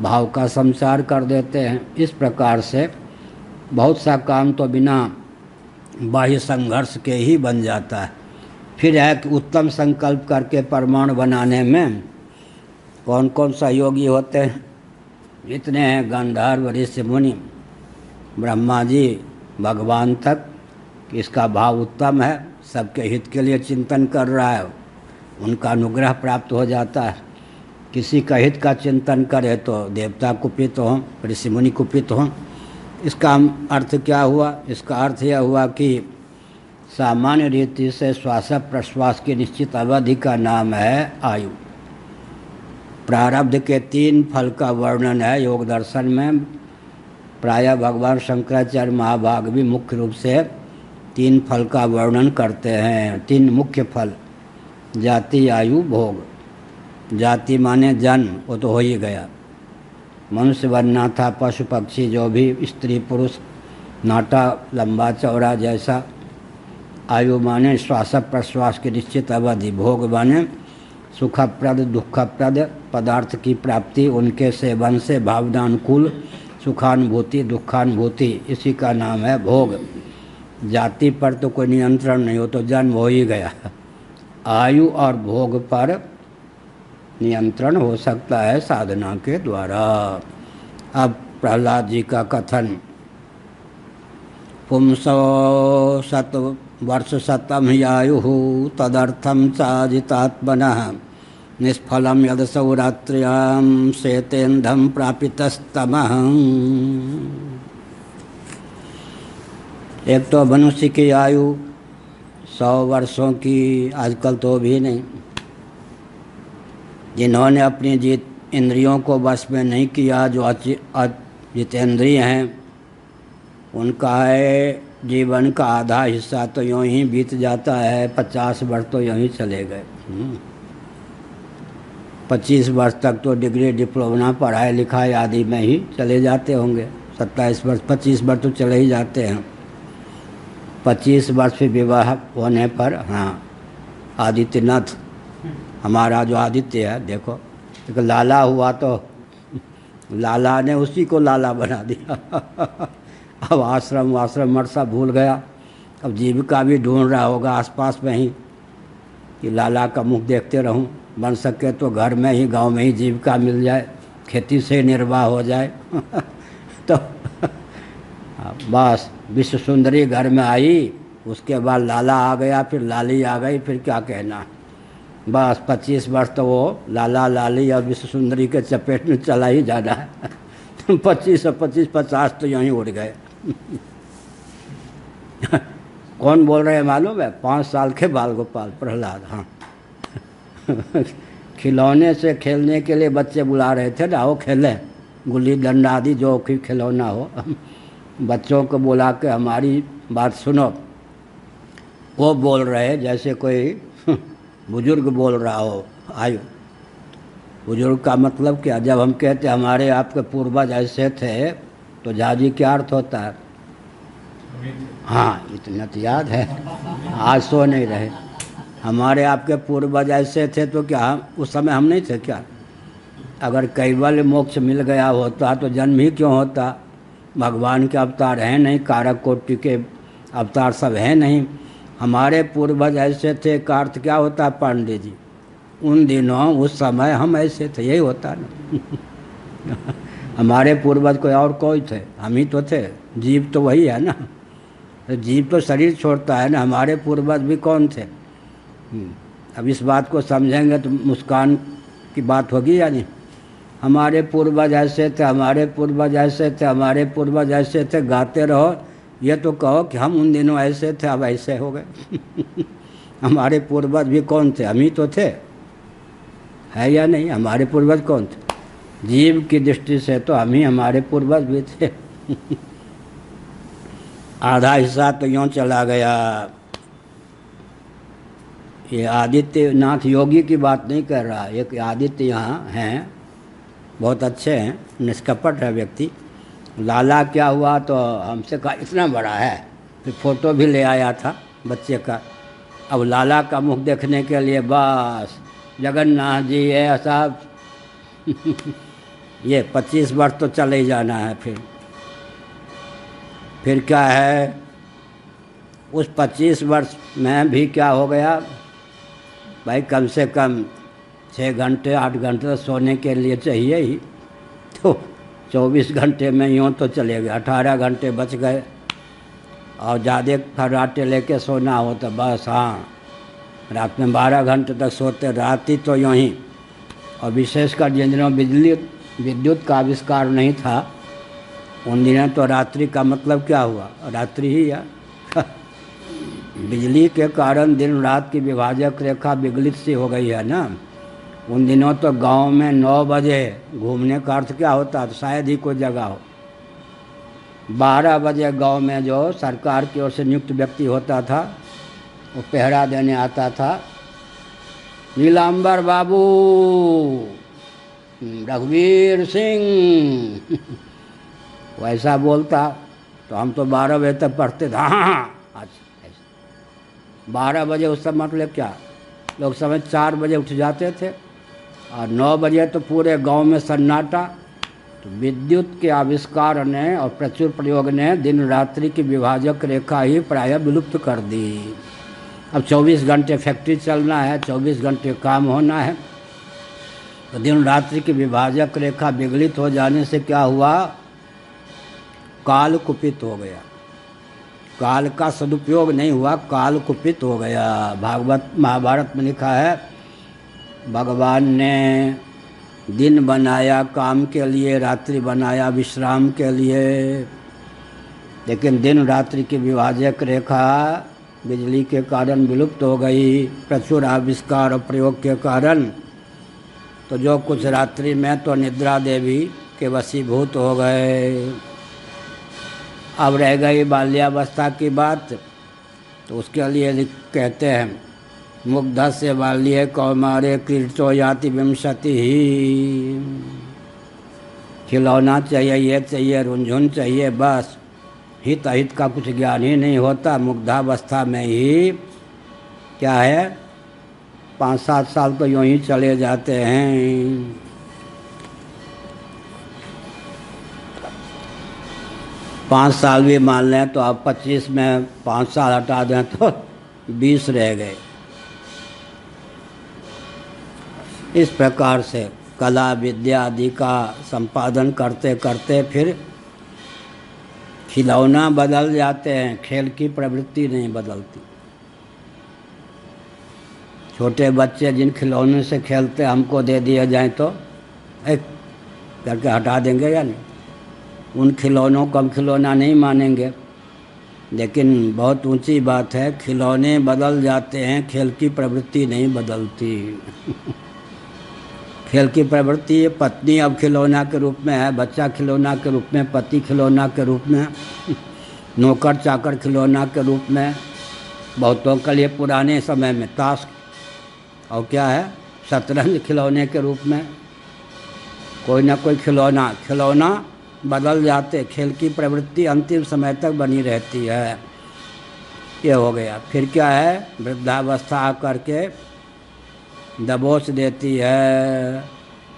भाव का संचार कर देते हैं। इस प्रकार से बहुत सा काम तो बिना बाह्य संघर्ष के ही बन जाता है। फिर है कि उत्तम संकल्प करके परमाणु बनाने में कौन कौन सहयोगी होते हैं, इतने हैं, गंधर्व ऋषि मुनि ब्रह्मा जी भगवान तक। इसका भाव उत्तम है, सबके हित के लिए चिंतन कर रहा है, उनका अनुग्रह प्राप्त हो जाता है। किसी का हित का चिंतन करे तो देवता कुपित हों, ऋषि मुनि कुपित हों। इसका अर्थ क्या हुआ, इसका अर्थ यह हुआ कि सामान्य रीति से श्वास प्रश्वास की निश्चित अवधि का नाम है आयु। प्रारब्ध के 3 फल का वर्णन है योग दर्शन में। प्रायः भगवान शंकराचार्य महाभाग भी मुख्य रूप से 3 फल का वर्णन करते हैं। 3 मुख्य फल, जाति आयु भोग। जाति माने जन्म, वो तो हो ही गया, मनुष्य बनना था, पशु पक्षी जो भी, स्त्री पुरुष, नाटा लंबा चौड़ा जैसा। आयु माने श्वास प्रश्वास की निश्चित अवधि। भोग माने सुखप्रद दुखप्रद पदार्थ की प्राप्ति, उनके सेवन से भावनानुकूल सुखानुभूति दुखानुभूति, इसी का नाम है भोग। जाति पर तो कोई नियंत्रण नहीं हो, तो जन्म हो ही गया। आयु और भोग पर नियंत्रण हो सकता है साधना के द्वारा। अब प्रहलाद जी का कथन, पुंसो वर्ष शतम आयु तदर्थम चाजितात्मनः निष्फलम यदसौ रात्र्यां शेतेन्धम प्रापितस्तमः। एक तो मनुष्य की आयु 100 वर्षों की, आजकल तो भी नहीं। जिन्होंने अपनी इंद्रियों को वश में नहीं किया, जो जितेंद्रिय हैं, उनका है जीवन का आधा हिस्सा तो यूँ ही बीत जाता है। 50 वर्ष तो यूँ ही चले गए। 25 वर्ष तक तो डिग्री डिप्लोमा पढ़ाई लिखाई आदि में ही चले जाते होंगे। 27 वर्ष 25 वर्ष तो चले ही जाते हैं। 25 वर्ष फिर विवाह होने पर, हाँ, आदित्यनाथ हमारा जो आदित्य है, देखो एक लाला हुआ तो लाला ने उसी को लाला बना दिया। अब आश्रम मठ सब भूल गया। अब जीविका भी ढूंढ रहा होगा आसपास में ही कि लाला का मुख देखते रहूं, बन सके तो घर में ही गांव में ही जीविका मिल जाए, खेती से निर्वाह हो जाए। तो बस विश्व सुंदरी घर में आई, उसके बाद लाला आ गया, फिर लाली आ गई, फिर क्या कहना। बस 25 वर्ष तो वो लाला लाली और विश्व सुंदरी के चपेट में चला ही जाना है। 25 और 25 50 तो यूँ ही उड़ गए। कौन बोल रहे हैं मालूम है? 5 साल के बाल गोपाल प्रहलाद। हाँ। खिलौने से खेलने के लिए बच्चे बुला रहे थे ना, वो खेले गुल्ली डंडा आदि जो खिलौना हो। बच्चों को बुला के हमारी बात सुनो। वो बोल रहे जैसे कोई बुजुर्ग बोल रहा हो। आयु बुजुर्ग का मतलब क्या? जब हम कहते हमारे आपके पूर्वज ऐसे थे तो झाजी क्या अर्थ होता है? हाँ, इतना तो याद है, आज सो नहीं रहे। हमारे आपके पूर्वज ऐसे थे तो क्या उस समय हम नहीं थे क्या? अगर कैवल्य मोक्ष मिल गया होता तो जन्म ही क्यों होता? भगवान के अवतार हैं नहीं, कारक कोटि के अवतार सब हैं नहीं। हमारे पूर्वज ऐसे थे का अर्थ क्या होता है पांडे जी? उन दिनों उस समय हम ऐसे थे, यही होता ना। हमारे पूर्वज कोई और कोई थे? हम ही तो थे। जीव तो वही है ना, जीव तो शरीर छोड़ता है ना। हमारे पूर्वज भी कौन थे? अब इस बात को समझेंगे तो मुस्कान की बात होगी या नहीं? हमारे पूर्वज ऐसे थे, हमारे पूर्वज ऐसे थे, हमारे पूर्वज ऐसे थे, गाते रहो। ये तो कहो कि हम उन दिनों ऐसे थे अब ऐसे हो गए। हमारे पूर्वज भी कौन थे? हम ही तो थे, है या नहीं? हमारे पूर्वज कौन थे? जीव की दृष्टि से तो हम ही हमारे पूर्वज भी थे। आधा हिस्सा तो यूँ चला गया। ये आदित्यनाथ योगी की बात नहीं कर रहा, एक आदित्य यहाँ हैं, बहुत अच्छे हैं, निष्कपट है व्यक्ति। लाला क्या हुआ तो हमसे कहा इतना बड़ा है, फिर फोटो भी ले आया था बच्चे का। अब लाला का मुख देखने के लिए बस जगन्नाथ जी है साहब। ये 25 वर्ष तो चले ही जाना है। फिर क्या है, उस 25 वर्ष में भी क्या हो गया भाई? कम से कम 6 घंटे 8 घंटे तो सोने के लिए चाहिए ही। तो 24 घंटे में यूँ तो चले गए, 18 घंटे बच गए। और ज़्यादा खर्राटे लेके सोना हो तो बस हाँ, रात में 12 घंटे तक सोते, रात ही तो यूँ ही। और विशेषकर जिन दिनों विद्युत का आविष्कार नहीं था उन दिनों तो रात्रि का मतलब क्या हुआ? रात्रि ही है। बिजली के कारण दिन रात की विभाजक रेखा विगलित सी हो गई है ना। उन दिनों तो गांव में 9 बजे घूमने का अर्थ क्या होता? तो शायद ही कोई जगह हो। 12 बजे गांव में जो सरकार की ओर से नियुक्त व्यक्ति होता था वो पहरा देने आता था। नीलांबर बाबू, रघुवीर सिंह, वैसा बोलता तो हम तो 12 बजे तक पढ़ते थे। हाँ, अच्छा 12 बजे उस समय मतलब क्या? लोग समय 4 बजे उठ जाते थे और 9 बजे तो पूरे गांव में सन्नाटा। तो विद्युत के आविष्कार ने और प्रचुर प्रयोग ने दिन रात्रि की विभाजक रेखा ही प्रायः विलुप्त कर दी। अब 24 घंटे फैक्ट्री चलना है, 24 घंटे काम होना है, तो दिन रात्रि की विभाजक रेखा विगलित हो जाने से क्या हुआ? काल कुपित हो गया। काल का सदुपयोग नहीं हुआ, काल कुपित हो गया। भागवत महाभारत में लिखा है भगवान ने दिन बनाया काम के लिए, रात्रि बनाया विश्राम के लिए। लेकिन दिन रात्रि की विभाजक रेखा बिजली के कारण विलुप्त हो गई, प्रचुर आविष्कार और प्रयोग के कारण। तो जो कुछ रात्रि में तो निद्रा देवी के वशीभूत हो गए। अब रह गई बाल्यावस्था की बात, तो उसके लिए कहते हैं मुग्धा से बाल्ये कौमारे क्रीडतो याति विंशति ही। खिलौना चाहिए, ये चाहिए, रुंझुन चाहिए, बस हित अहित का कुछ ज्ञान ही नहीं होता। मुग्धावस्था में ही क्या है 5-7 साल तो यूँ ही चले जाते हैं। 5 साल भी मान लें तो आप 25 में 5 साल हटा दें तो 20 रह गए। इस प्रकार से कला विद्या आदि का संपादन करते करते फिर खिलौना बदल जाते हैं, खेल की प्रवृत्ति नहीं बदलती। छोटे बच्चे जिन खिलौनों से खेलते हमको दे दिए जाएं तो एक करके हटा देंगे या नहीं। उन खिलौनों को हम खिलौना नहीं मानेंगे। लेकिन बहुत ऊंची बात है, खिलौने बदल जाते हैं, खेल की प्रवृत्ति नहीं बदलती। खेल की प्रवृत्ति, पत्नी अब खिलौना के रूप में है, बच्चा खिलौना के रूप में, पति खिलौना के रूप में, नौकर चाकर खिलौना के रूप में, बहुतों के लिए पुराने समय में ताश और क्या है शतरंज खिलौने के रूप में। कोई ना कोई खिलौना बदल जाते, खेल की प्रवृत्ति अंतिम समय तक बनी रहती है। ये हो गया। फिर क्या है, वृद्धावस्था आकर के दबोच देती है।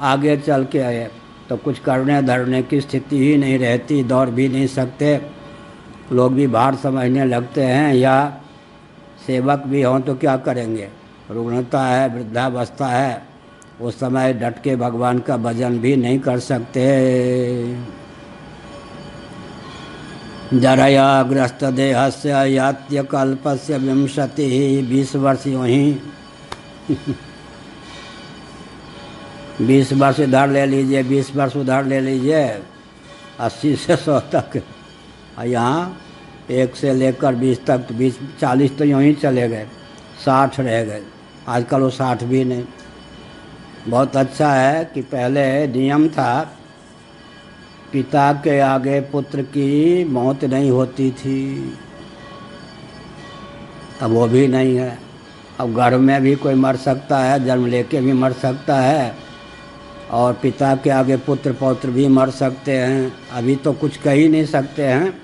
आगे चल के आए तो कुछ करने धरने की स्थिति ही नहीं रहती, दौड़ भी नहीं सकते, लोग भी भार समझने लगते हैं, या सेवक भी हों तो क्या करेंगे। रुग्णता है, वृद्धावस्था है, उस समय डट के भगवान का भजन भी नहीं कर सकते। जरया ग्रस्त देहस्य यात्य कल्पस्य 20 वर्ष यूँ ही 20 वर्ष उधार ले लीजिए, 20 वर्ष उधार ले लीजिए, 80 से 100 तक। यहाँ 1 से लेकर 20 तक, 40 तो यूँ ही चले गए, 60 रह गए। आजकल वो 60 भी नहीं। बहुत अच्छा है कि पहले नियम था, पिता के आगे पुत्र की मौत नहीं होती थी, अब वो भी नहीं है। अब गर्भ में भी कोई मर सकता है, जन्म लेके भी मर सकता है, और पिता के आगे पुत्र पौत्र भी मर सकते हैं। अभी तो कुछ कह ही नहीं सकते हैं,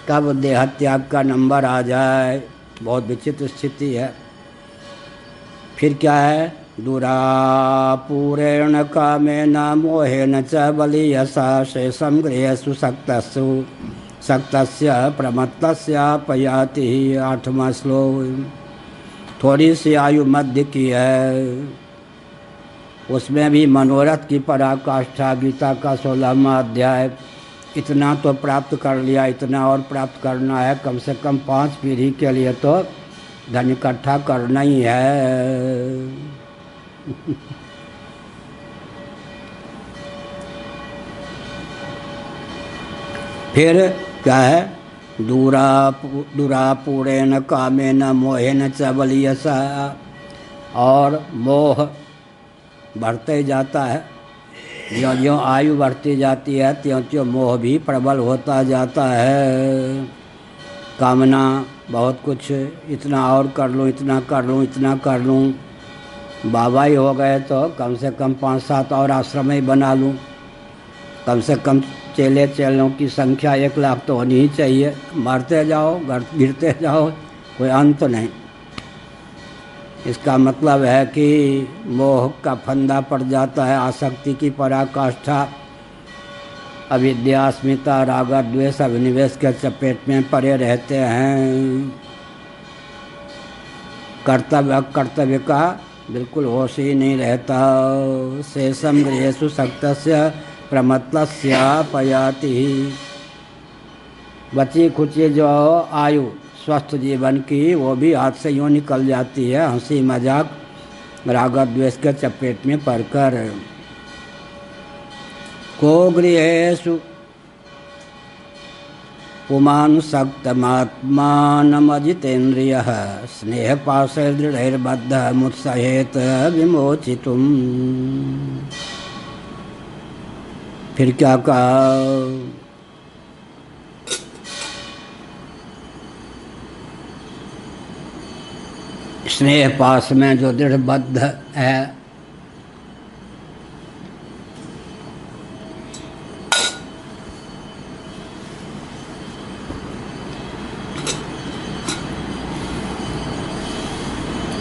कब देह त्याग का नंबर आ जाए, बहुत विचित्र स्थिति है। फिर क्या है, दुरापूरेण कामेन मोहेन च बलियसा शेषम गृहेषु सक्तस्य प्रमत्तस्य पयाति। 8वां श्लोक। थोड़ी सी आयु मध्य की है, उसमें भी मनोरथ की पराकाष्ठा। गीता का 16वां अध्याय। इतना तो प्राप्त कर लिया, इतना और प्राप्त करना है, कम से कम 5 पीढ़ी के लिए तो धन इकट्ठा करना ही है। फिर क्या है, दुरापूरेण कामेन मोहेन च बलियसा। और मोह बढ़ते जाता है, ज्यों ज्यों आयु बढ़ती जाती है त्यों त्यों मोह भी प्रबल होता जाता है। कामना बहुत कुछ, इतना और कर लूँ, इतना कर लूँ, इतना कर लूँ। बाबा ही हो गए तो कम से कम 5-7 और आश्रम ही बना लूँ, कम से कम चेलों की संख्या 1 लाख तो होनी ही चाहिए। मरते जाओ, गिरते जाओ, कोई अंत नहीं। इसका मतलब है कि मोह का फंदा पड़ जाता है, आसक्ति की पराकाष्ठा, अविद्या अस्मिता राग द्वेष अभिनिवेश के चपेट में पड़े रहते हैं। कर्तव्य का बिल्कुल होश ही नहीं रहता। शेषम गृहेषु सक्तस्य प्रमत्तस्य पयाति। बची खुची जो आयु स्वस्थ जीवन की, वो भी हाथ से यूँ निकल जाती है, हंसी मजाक राग द्वेष के चपेट में पड़कर। को गृहेषु पुमान् सक्तमात्मानमजितेन्द्रियः स्नेहपाशे दृढैर्बद्धः मुत्सहेत विमोचितुम्। फिर क्या कहा, स्नेह पास में जो दृढ़बद्ध है,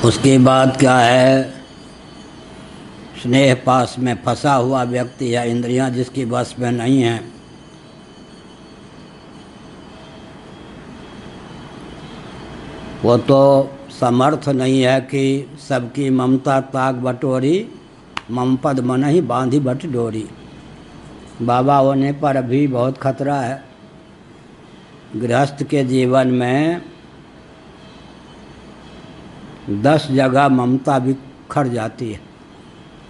उसके बाद क्या है, स्नेह पास में फंसा हुआ व्यक्ति या इंद्रियां जिसकी बस में नहीं है, वो तो समर्थ नहीं है कि सबकी ममता ताक बटोरी, मम पद मन ही बांधी बट डोरी। बाबा होने पर अभी बहुत खतरा है। गृहस्थ के जीवन में 10 जगह ममता बिखर जाती है।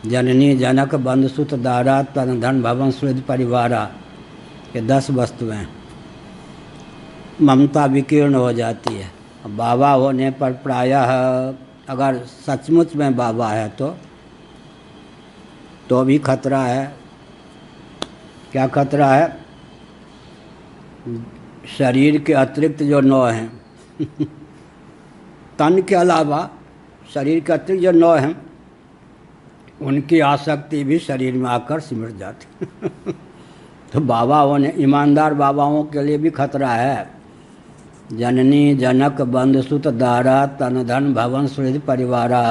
जननी जनक बंधु सुत दारा तन धन भवन सुहृद परिवारा, ये 10 वस्तुएं ममता विकीर्ण हो जाती है। बाबा होने पर प्रायः अगर सचमुच में बाबा है तो भी खतरा है। क्या खतरा है? शरीर के अतिरिक्त जो 9 हैं तन के अलावा शरीर के अतिरिक्त जो 9 हैं उनकी आसक्ति भी शरीर में आकर सिमट जाती तो बाबा होने, ईमानदार बाबाओं के लिए भी खतरा है। जननी जनक बंधु सुत दारा तन धन भवन सुहृद परिवारा,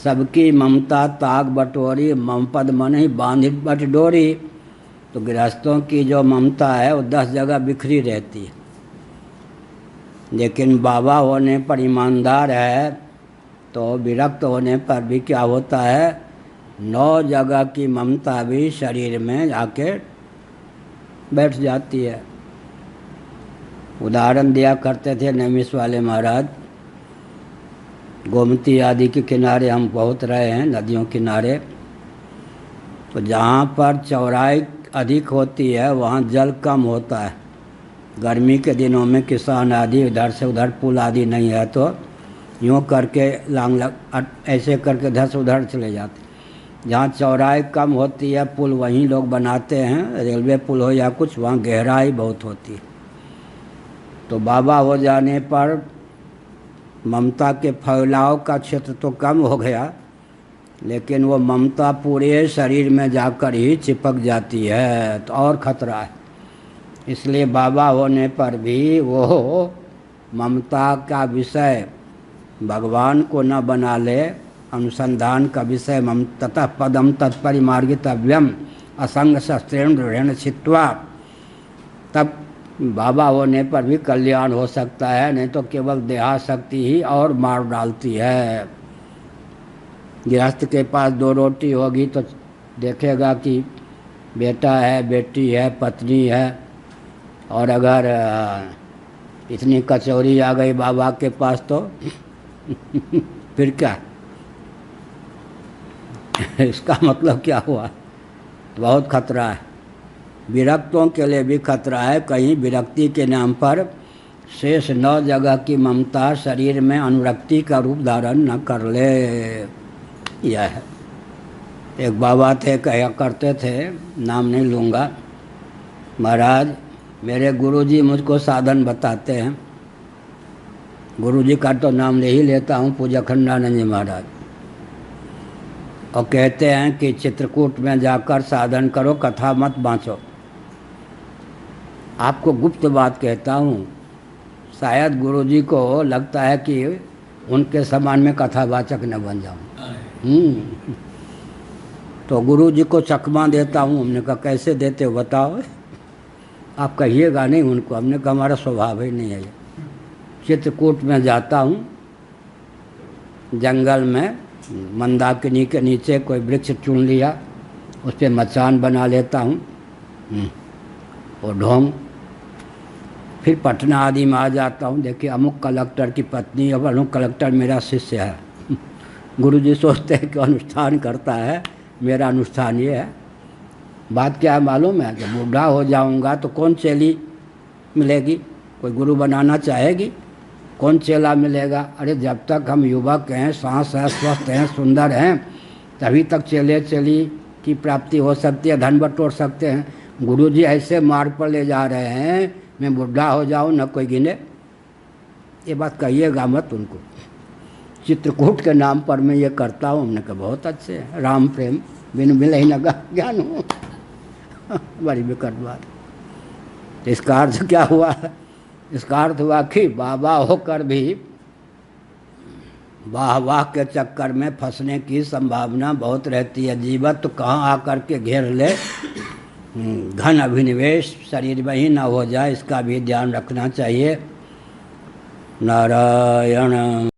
सबकी ममता ताक बटोरी, मम पद मन ही बांधी बट डोरी। तो गृहस्थों की जो ममता है वो 10 जगह बिखरी रहती है। लेकिन बाबा होने पर ईमानदार है तो विरक्त होने पर भी क्या होता है, 9 जगह की ममता भी शरीर में आके बैठ जाती है। उदाहरण दिया करते थे नैमिष वाले महाराज। गोमती आदि के किनारे हम बहुत रहे हैं, नदियों किनारे। तो जहाँ पर चौड़ाई अधिक होती है वहाँ जल कम होता है। गर्मी के दिनों में किसान आदि इधर से उधर पुल आदि नहीं है तो यूँ करके ऐसे करके इधर से उधर चले जाते। जहाँ चौड़ाई कम होती है पुल वहीं लोग बनाते हैं, रेलवे पुल हो या कुछ, वहाँ गहराई बहुत होती है। तो बाबा हो जाने पर ममता के फैलाव का क्षेत्र तो कम हो गया, लेकिन वो ममता पूरे शरीर में जाकर ही चिपक जाती है, तो और खतरा है। इसलिए बाबा होने पर भी वो ममता का विषय भगवान को न बना ले, अनुसंधान का विषय ततः पदम तत्परिमार्गितव्यम असंग शस्त्रेण दृढ़ेण छित्वा, तब बाबा होने पर भी कल्याण हो सकता है। नहीं तो केवल देहाशक्ति ही और मार डालती है। गृहस्थ के पास 2 रोटी होगी तो देखेगा कि बेटा है, बेटी है, पत्नी है, और अगर इतनी कचौरी आ गई बाबा के पास तो फिर क्या इसका मतलब क्या हुआ? तो बहुत खतरा है। विरक्तों के लिए भी खतरा है, कहीं विरक्ति के नाम पर शेष 9 जगह की ममता शरीर में अनुरक्ति का रूप धारण न कर ले। यह है। एक बाबा थे, कहा करते थे, नाम नहीं लूँगा, महाराज मेरे गुरुजी मुझको साधन बताते हैं। गुरुजी का तो नाम ले ही लेता हूँ, पूज्य अखंडानंद जी महाराज, और कहते हैं कि चित्रकूट में जाकर साधन करो, कथा मत बाँचो। आपको गुप्त बात कहता हूँ, शायद गुरुजी को लगता है कि उनके समान में कथावाचक न बन जाऊँ। तो गुरुजी को चकमा देता हूँ। हमने कहा कैसे देते हो बताओ? आप कहिएगा नहीं उनको। हमने कहा हमारा स्वभाव ही नहीं है। चित्रकूट में जाता हूँ, जंगल में मंदाकिनी के नीचे कोई वृक्ष चुन लिया, उस पर मचान बना लेता हूँ और ढोंग। फिर पटना आदि में आ जाता हूँ, देखिए अमुक कलेक्टर की पत्नी और अमुक कलेक्टर मेरा शिष्य है। गुरुजी सोचते हैं कि अनुष्ठान करता है, मेरा अनुष्ठान ये है। बात क्या है मालूम है? जब बूढ़ा हो जाऊंगा तो कौन चेली मिलेगी? कोई गुरु बनाना चाहेगी? कौन चेला मिलेगा? अरे जब तक हम युवक हैं, सांस है, स्वस्थ हैं, सुंदर हैं, तभी तक चेले चेली की प्राप्ति हो सकती है, धन बटोर सकते हैं। गुरुजी ऐसे मार्ग पर ले जा रहे हैं, मैं बूढ़ा हो जाऊं न कोई गिने। ये बात कहिएगा मत उनको। चित्रकूट के नाम पर मैं ये करता हूँ। हमने कहा बहुत अच्छे हैं, राम प्रेम बिन मिले ही न ज्ञान हो। बड़ी विकट बात। इसका अर्थ क्या हुआ? इसका अर्थ हुआ कि बाबा होकर भी वाह वाह के चक्कर में फंसने की संभावना बहुत रहती है। जीवत तो कहाँ आकर के घेर ले, घन अभिनिवेश शरीर में ही ना हो जाए, इसका भी ध्यान रखना चाहिए। नारायण।